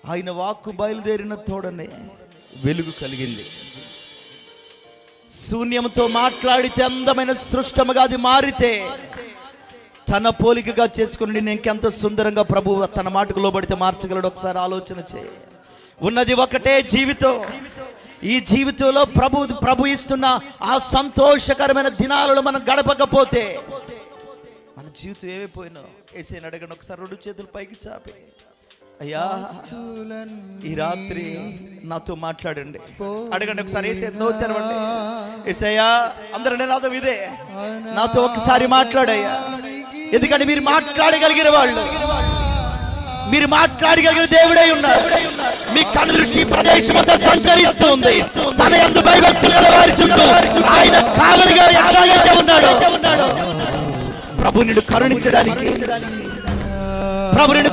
ఆయన వాక్కు బయలుదేరిన తోడనే వెలుగు కలిగింది. శూన్యంతో మాట్లాడితే అందమైన సృష్టముగా అది మారితే తన పోలికగా చేసుకుని నేను ఇంకెంత సుందరంగా ప్రభు తన మాటకు లోబడితే మార్చగలడు. ఒకసారి ఆలోచన చేయి. ఉన్నది ఒకటే జీవితం. ఈ జీవితంలో ప్రభు ఇస్తున్న ఆ సంతోషకరమైన దినాలలో మనం గడపకపోతే మన జీవితం ఏమైపోయినా ఏసైనా అడగండి. ఒకసారి 2 చేతులు పైకి చాపి, అయ్యా ఈ రాత్రి నాతో మాట్లాడండి అడగండి. ఒకసారి ఏసై నోరు తెరవండి. ఏసయ్యా, అందరూ నినాదం ఇదే, నాతో ఒకసారి మాట్లాడయ్యా. ఎందుకంటే మీరు మాట్లాడగలిగిన వాళ్ళు, మీరు మాట్లాడగలిగిన దేవుడై ఉన్నారు. మీ కన్ను దృష్టి ప్రదేశం అంతా సంచరిస్తుంది. తన యందు భయభక్తులు గల వారి చుట్టూ ఆయన కావలిగా ఎలాగైతే ఉన్నాడో ప్రభు నిన్ను కరుణించడానికి, ప్రభు నిన్ను